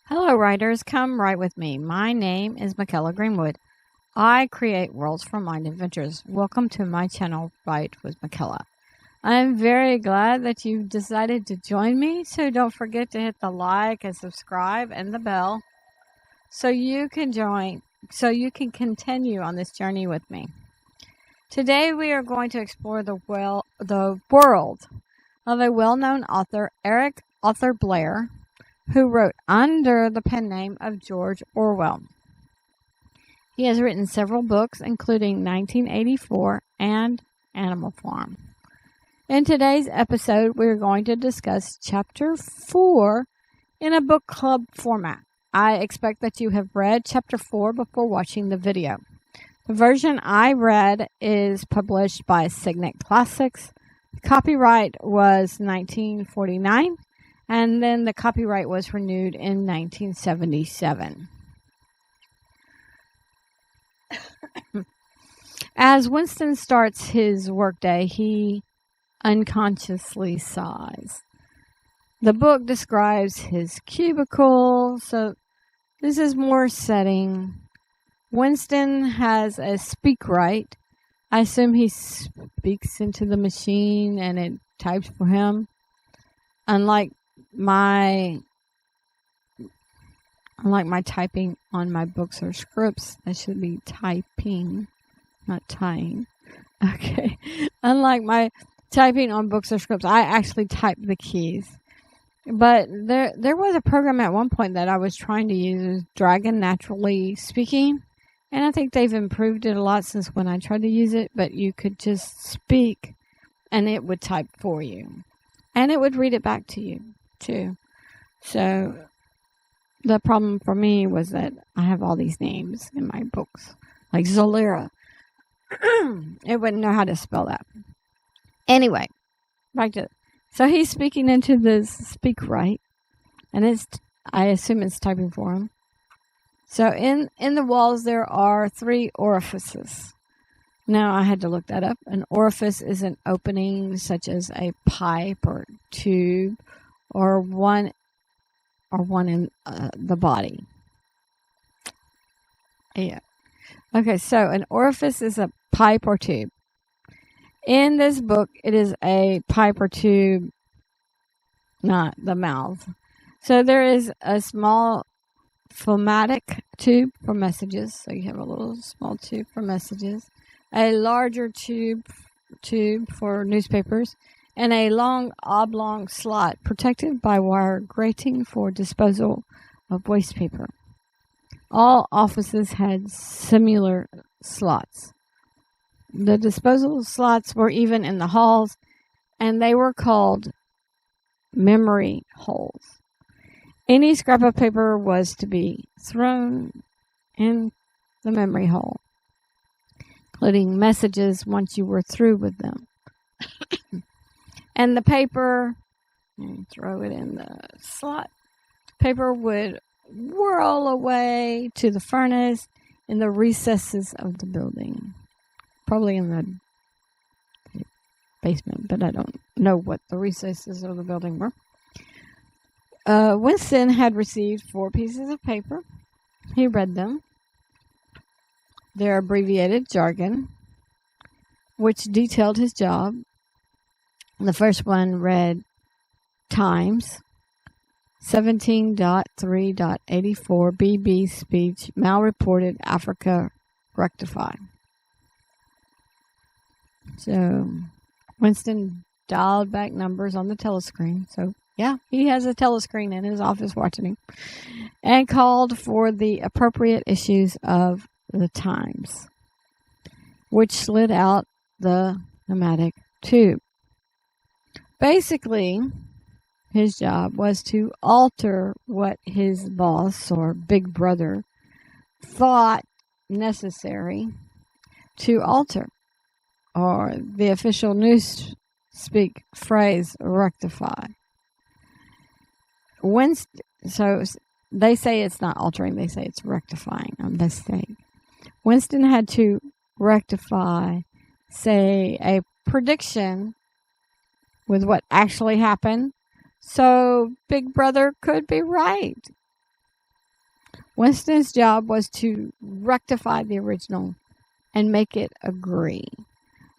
Hello, writers. Come write with me. My name is Michaela Greenwood. I create worlds for mind adventures. Welcome to my channel, Write with Michaela. I'm very glad that you've decided to join me, so don't forget to hit the like and subscribe and the bell so you can continue on this journey with me. Today we are going to explore the world of a well-known author, Eric Arthur Blair, who wrote under the pen name of George Orwell. He has written several books, including 1984 and Animal Farm. In today's episode, we're going to discuss Chapter 4 in a book club format. I expect that you have read Chapter 4 before watching the video. The version I read is published by Signet Classics. The copyright was 1949. And then the copyright was renewed in 1977. As Winston starts his workday, he unconsciously sighs. The book describes his cubicle, so this is more setting. Winston has a speak right. I assume he speaks into the machine and it types for him. Unlike my typing on my books or scripts, I should be typing, not tying. Okay. Unlike my typing on books or scripts, I actually type the keys. But there was a program at one point that I was trying to use, Dragon Naturally Speaking, and I think they've improved it a lot since when I tried to use it, but you could just speak and it would type for you. And it would read it back to you, too. So, the problem for me was that I have all these names in my books. Like Zolera. It wouldn't know how to spell that. Anyway, back to it. So, he's speaking into this speak right. And I assume it's typing for him. So, in the walls there are 3 orifices. Now, I had to look that up. An orifice is an opening such as a pipe or tube or one in the body. Yeah. Okay, so an orifice is a pipe or tube. In this book, it is a pipe or tube, not the mouth. So there is a small phlegmatic tube for messages. So you have a little small tube for messages. A larger tube for newspapers, and a long oblong slot protected by wire grating for disposal of waste paper. All offices had similar slots. The disposal slots were even in the halls, and they were called memory holes. Any scrap of paper was to be thrown in the memory hole, including messages once you were through with them. And the paper, throw it in the slot, paper would whirl away to the furnace in the recesses of the building. Probably in the basement, but I don't know what the recesses of the building were. Winston had received 4 pieces of paper. He read them. Their abbreviated jargon, which detailed his job. The first one read Times 17.3.84 BB speech malreported Africa rectify. So Winston dialed back numbers on the telescreen. So yeah, he has a telescreen in his office watching him, and called for the appropriate issues of the Times, which slid out the pneumatic tube. Basically, his job was to alter what his boss or big brother thought necessary to alter, or the official newspeak phrase, rectify. So they say it's not altering, they say it's rectifying a mistake. Winston had to rectify, say, a prediction with what actually happened, so Big Brother could be right. Winston's job was to rectify the original and make it agree.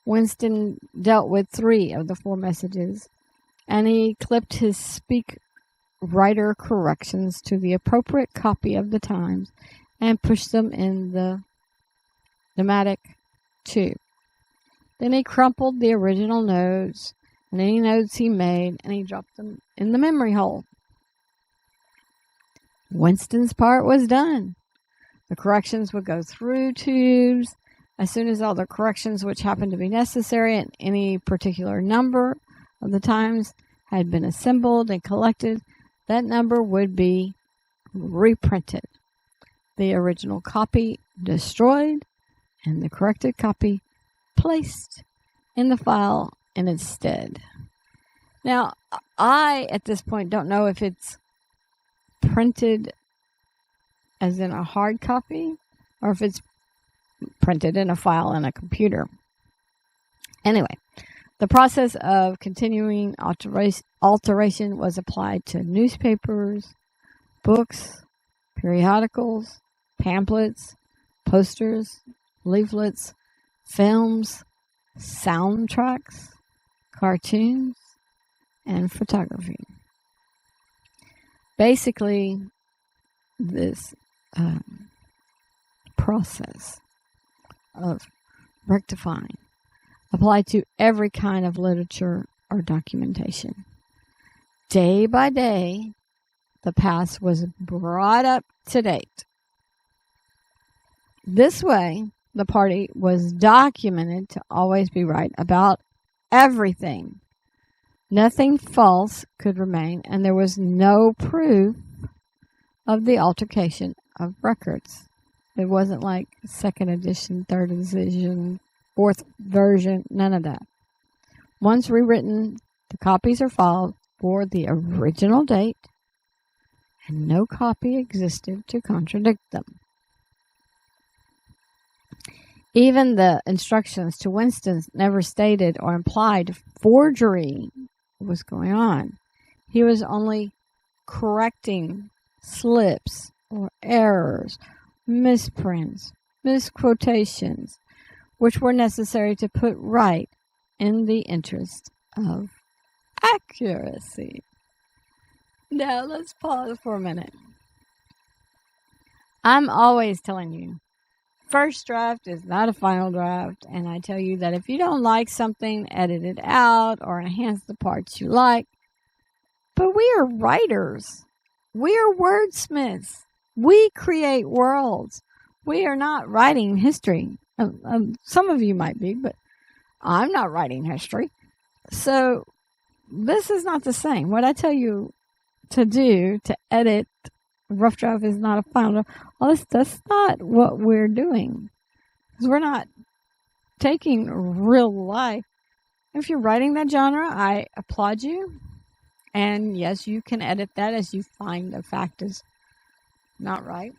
Winston dealt with 3 of the 4 messages, and he clipped his speak writer corrections to the appropriate copy of the Times and pushed them in the pneumatic tube. Then he crumpled the original notes and any notes he made, and he dropped them in the memory hole. Winston's part was done. The corrections would go through tubes. As soon as all the corrections which happened to be necessary in any particular number of the Times had been assembled and collected, that number would be reprinted, the original copy destroyed, and the corrected copy placed in the file in its stead. Now, I, at this point, don't know if it's printed as in a hard copy or if it's printed in a file in a computer. Anyway, the process of continuing alteration was applied to newspapers, books, periodicals, pamphlets, posters, leaflets, films, soundtracks, cartoons, and photography. Basically, this process of rectifying applied to every kind of literature or documentation. Day by day, the past was brought up to date. This way, the party was documented to always be right about everything. Nothing false could remain, and there was no proof of the altercation of records. It wasn't like 2nd edition, 3rd edition, 4th version, none of that. Once rewritten, the copies are filed for the original date, and no copy existed to contradict them. Even the instructions to Winston never stated or implied forgery was going on. He was only correcting slips or errors, misprints, misquotations, which were necessary to put right in the interest of accuracy. Now, let's pause for a minute. I'm always telling you, first draft is not a final draft, and I tell you that if you don't like something, edit it out or enhance the parts you like. But we are writers. We are wordsmiths. We create worlds. We are not writing history. Some of you might be, but I'm not writing history. So this is not the same. What I tell you to do, to edit, rough draft is not a final draft. Well, that's not what we're doing. Because we're not taking real life. If you're writing that genre, I applaud you. And yes, you can edit that as you find the fact is not right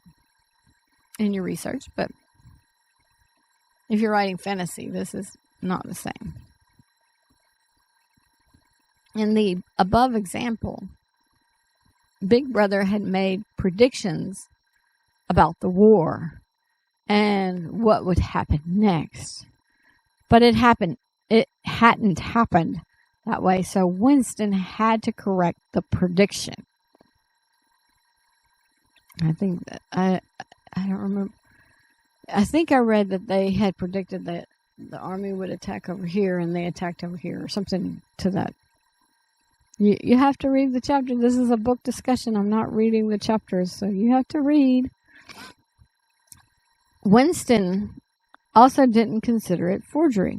in your research. But if you're writing fantasy, this is not the same. In the above example, Big Brother had made predictions about the war and what would happen next. But it hadn't happened that way, so Winston had to correct the prediction. I think that I don't remember. I think I read that they had predicted that the army would attack over here and they attacked over here or something to that. You have to read the chapter. This is a book discussion. I'm not reading the chapters, so you have to read. Winston also didn't consider it forgery.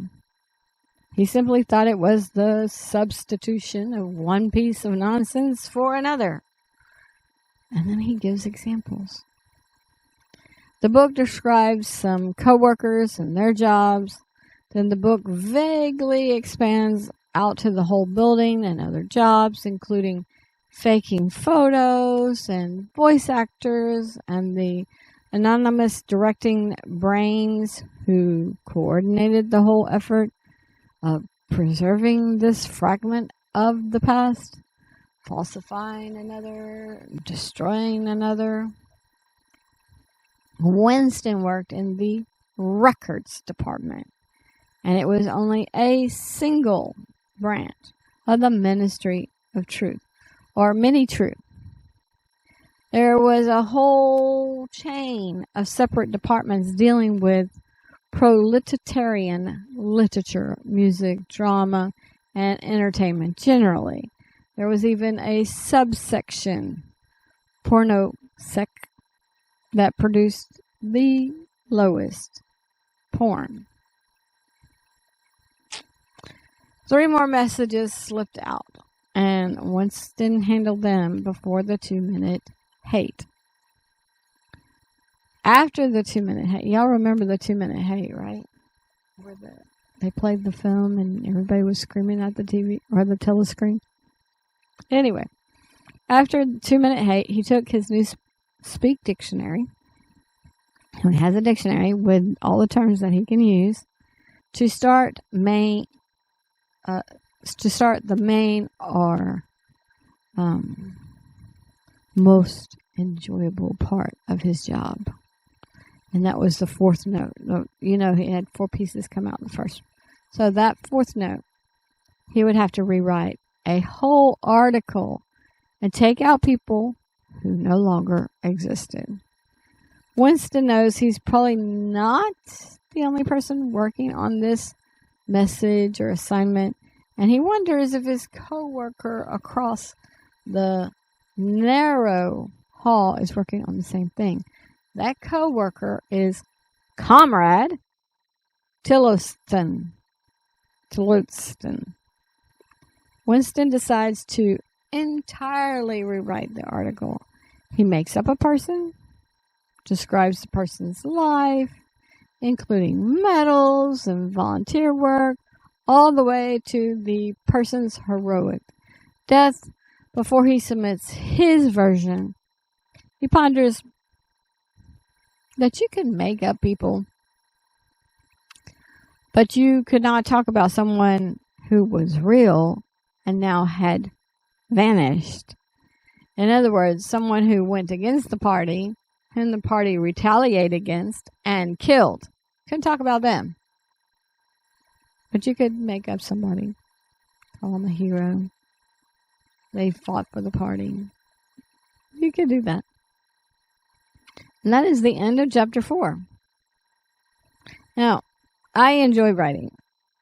He simply thought it was the substitution of one piece of nonsense for another. And then he gives examples. The book describes some co-workers and their jobs. Then the book vaguely expands out to the whole building and other jobs, including faking photos and voice actors and the anonymous directing brains who coordinated the whole effort of preserving this fragment of the past, falsifying another, destroying another. Winston worked in the records department, and it was only a single branch of the Ministry of Truth, or Mini Truth. There was a whole chain of separate departments dealing with proletarian literature, music, drama, and entertainment generally. There was even a subsection, pornosec, that produced the lowest porn. 3 more messages slipped out, and Winston handled them before the 2-minute hate. After the 2-minute hate, y'all remember the 2-minute hate, right? Where they played the film and everybody was screaming at the TV or the telescreen. Anyway, after the 2-minute hate, he took his new Speak dictionary. He has a dictionary with all the terms that he can use to start the main or most enjoyable part of his job. And that was the 4th note. You know, he had 4 pieces come out in the first. So that 4th note, he would have to rewrite a whole article and take out people who no longer existed. Winston knows he's probably not the only person working on this message or assignment, and he wonders if his co-worker across the narrow hall is working on the same thing. That co-worker is Comrade Tillotson. Winston decides to entirely rewrite the article. He makes up a person, describes the person's life, including medals and volunteer work, all the way to the person's heroic death before he submits his version. He ponders that you can make up people, but you could not talk about someone who was real and now had vanished. In other words, someone who went against the party, whom the party retaliated against and killed. Couldn't talk about them. But you could make up somebody, call them a hero. They fought for the party. You could do that. And that is the end of chapter 4. Now, I enjoy writing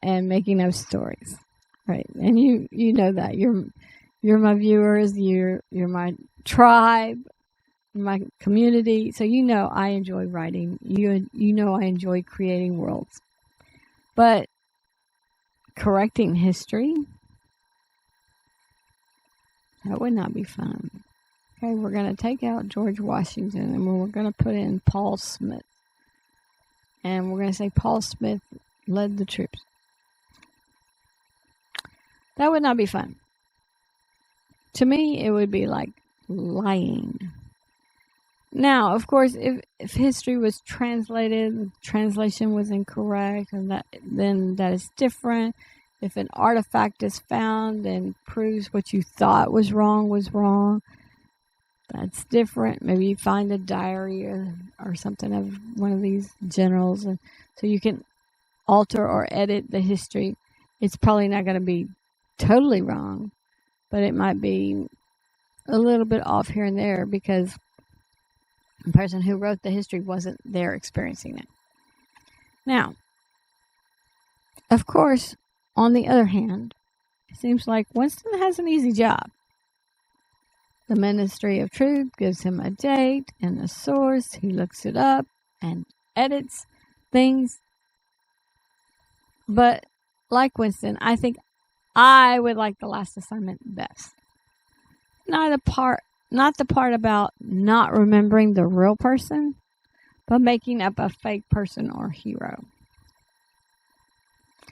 and making up stories, right? And you know that you're my viewers, you're my tribe, my community. So you know I enjoy writing. You know I enjoy creating worlds. But correcting history, that would not be fun. Okay, we're going to take out George Washington and we're going to put in Paul Smith. And we're going to say Paul Smith led the troops. That would not be fun. To me, it would be like lying. Now, of course, if history was translated, the translation was incorrect, and then that is different. If an artifact is found and proves what you thought was wrong, that's different. Maybe you find a diary or something of one of these generals, and so you can alter or edit the history. It's probably not going to be totally wrong, but it might be a little bit off here and there because the person who wrote the history wasn't there experiencing it. Now, of course, on the other hand, it seems like Winston has an easy job. The Ministry of Truth gives him a date and a source. He looks it up and edits things. But like Winston, I think I would like the last assignment best. Not the part about not remembering the real person, but making up a fake person or hero.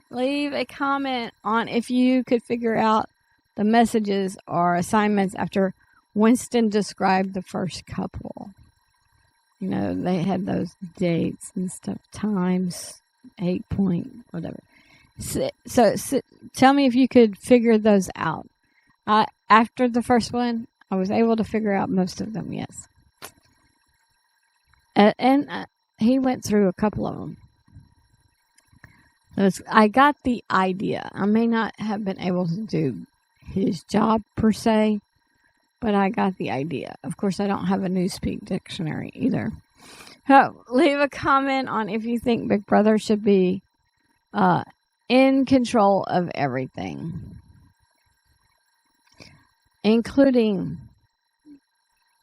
Leave a comment on if you could figure out the messages or assignments after Winston described the first couple. You know, they had those dates and stuff, times, 8 point, whatever. So tell me if you could figure those out. After the first one, I was able to figure out most of them, yes. And he went through a couple of them. So I got the idea. I may not have been able to do his job per se, but I got the idea. Of course, I don't have a Newspeak dictionary either. So, leave a comment on if you think Big Brother should be in control of everything, including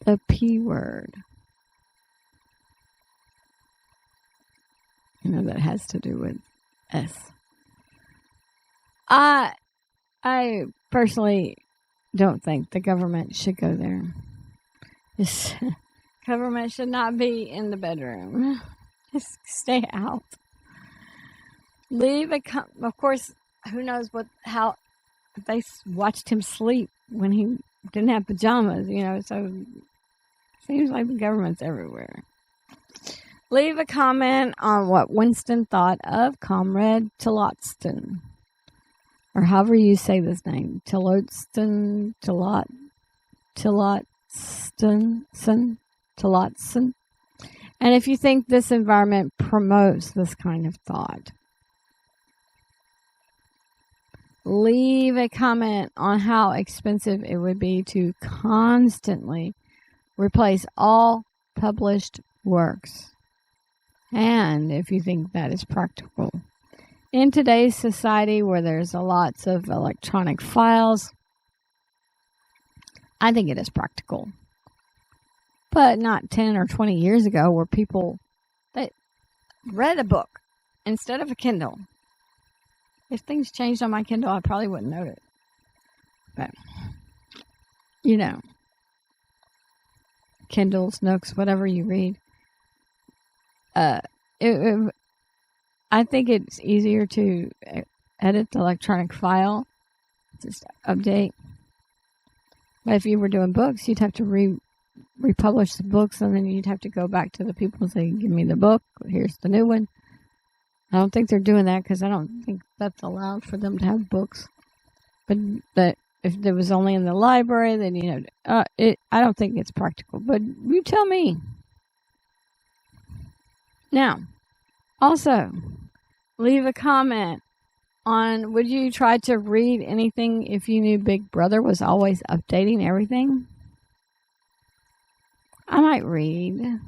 the P word. That has to do with S. I personally don't think the government should go there. This government should not be in the bedroom. Just stay out. Of course, who knows how they watched him sleep when he didn't have pajamas, so it seems like the government's everywhere. Leave a comment on what Winston thought of Comrade Tillotson, or however you say this name, Tillotson. And if you think this environment promotes this kind of thought. Leave a comment on how expensive it would be to constantly replace all published works. And if you think that is practical. In today's society where there's lots of electronic files, I think it is practical. But not 10 or 20 years ago where people that read a book instead of a Kindle. If things changed on my Kindle, I probably wouldn't know it. But, Kindles, Nooks, whatever you read. I think it's easier to edit the electronic file, just update. But if you were doing books, you'd have to republish the books, and then you'd have to go back to the people and say, give me the book, here's the new one. I don't think they're doing that because I don't think that's allowed for them to have books. But if it was only in the library, then, I don't think it's practical. But you tell me. Now, also, leave a comment on, would you try to read anything if you knew Big Brother was always updating everything? I might read,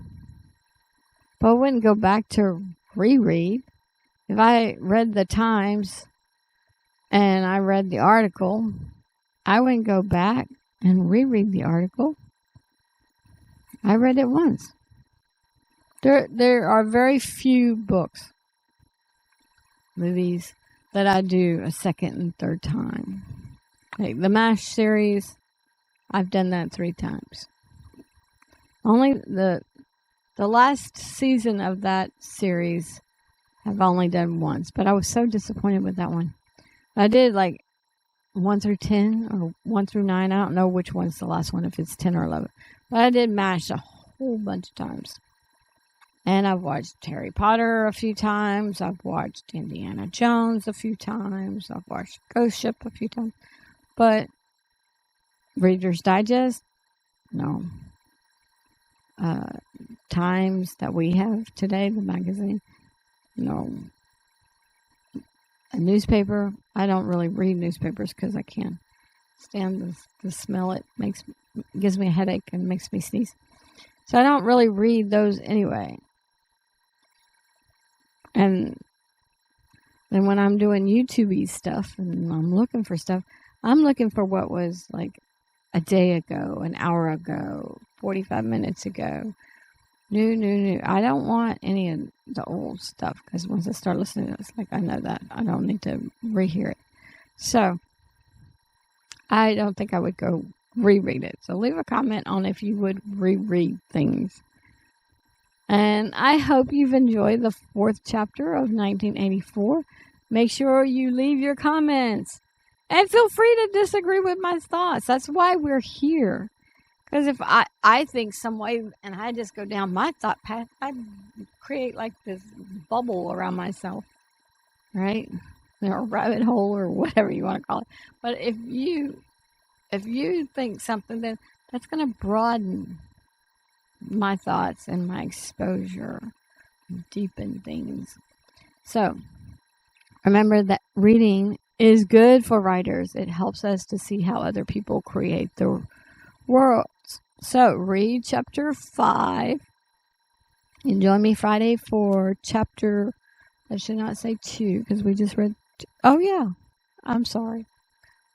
but I wouldn't go back to reread. If I read the Times and I read the article, I wouldn't go back and reread the article. I read it once. There are very few books, movies, that I do a second and third time. Like the MASH series, I've done that 3 times. Only the last season of that series I've only done once, but I was so disappointed with that one. I did like 1 through 10 or 1 through 9. I don't know which one's the last one, if it's 10 or 11. But I did MASH a whole bunch of times. And I've watched Harry Potter a few times. I've watched Indiana Jones a few times. I've watched Ghost Ship a few times. But Reader's Digest, no. Times that we have today, the magazine, no. A newspaper, I don't really read newspapers because I can't stand the smell. It gives me a headache and makes me sneeze. So I don't really read those anyway. And then when I'm doing YouTube stuff and I'm looking for stuff, I'm looking for what was like a day ago, an hour ago, 45 minutes ago. New. I don't want any of the old stuff because once I start listening to it, it's like I know that. I don't need to rehear it. So I don't think I would go reread it. So leave a comment on if you would reread things. And I hope you've enjoyed the 4th chapter of 1984. Make sure you leave your comments. And feel free to disagree with my thoughts. That's why we're here. Because if I think some way and I just go down my thought path, I create like this bubble around myself. Right? Or rabbit hole or whatever you want to call it. But if you think something, then that's going to broaden my thoughts and my exposure, deepen things. So, remember that reading is good for writers. It helps us to see how other people create their worlds. So, read chapter 5. And join me Friday for chapter, I should not say 2, because we just read, oh yeah, I'm sorry.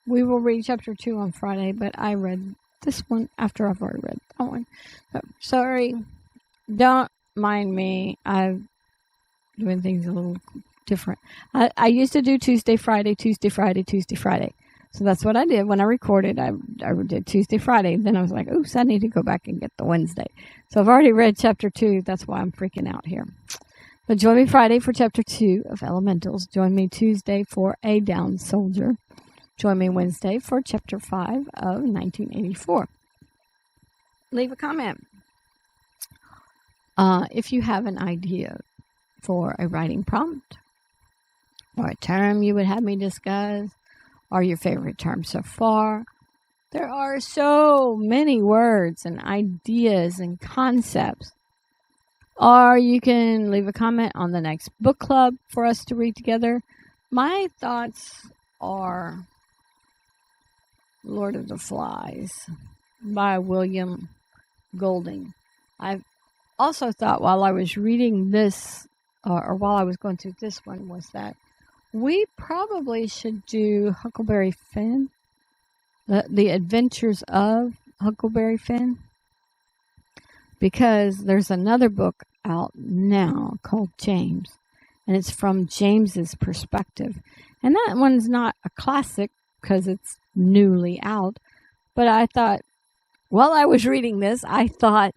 We will read chapter 2 on Friday, but I read this one after I've already read that one. So, sorry. Don't mind me. I'm doing things a little different. I used to do Tuesday, Friday, Tuesday, Friday, Tuesday, Friday. So that's what I did when I recorded. I did Tuesday, Friday. Then I was like, oops, I need to go back and get the Wednesday. So I've already read chapter 2. That's why I'm freaking out here. But join me Friday for chapter 2 of Elementals. Join me Tuesday for A Down Soldier. Join me Wednesday for chapter 5 of 1984. Leave a comment. If you have an idea for a writing prompt or a term you would have me discuss, or your favorite term so far. There are so many words and ideas and concepts. Or you can leave a comment on the next book club for us to read together. My thoughts are Lord of the Flies by William Golding. I've also thought while I was reading this, or while I was going through this one, was that we probably should do Huckleberry Finn, the Adventures of Huckleberry Finn, because there's another book out now called James, and it's from James's perspective. And that one's not a classic because it's newly out, but I thought, while I was reading this, I thought,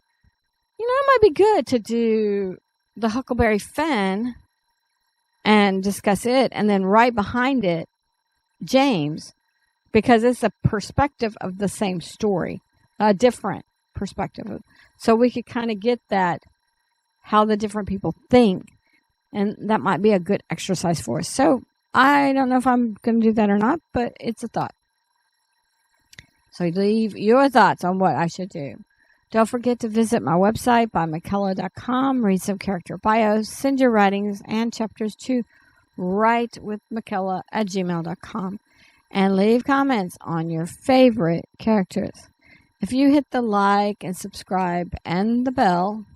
it might be good to do the Huckleberry Finn and discuss it, and then right behind it, James, because it's a perspective of the same story, a different perspective. So we could kind of get that, how the different people think, and that might be a good exercise for us. So I don't know if I'm going to do that or not, but it's a thought. So leave your thoughts on what I should do. Don't forget to visit my website, bymckella.com, read some character bios, send your writings and chapters to writewithmckella@gmail.com, and leave comments on your favorite characters. If you hit the like and subscribe and the bell,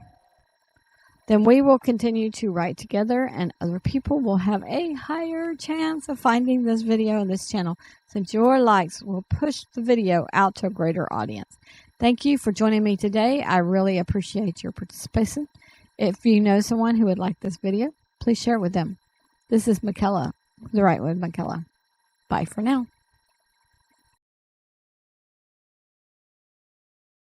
then we will continue to write together, and other people will have a higher chance of finding this video and this channel, since your likes will push the video out to a greater audience. Thank you for joining me today. I really appreciate your participation. If you know someone who would like this video, please share it with them. This is McKella, the Right with McKella. Bye for now.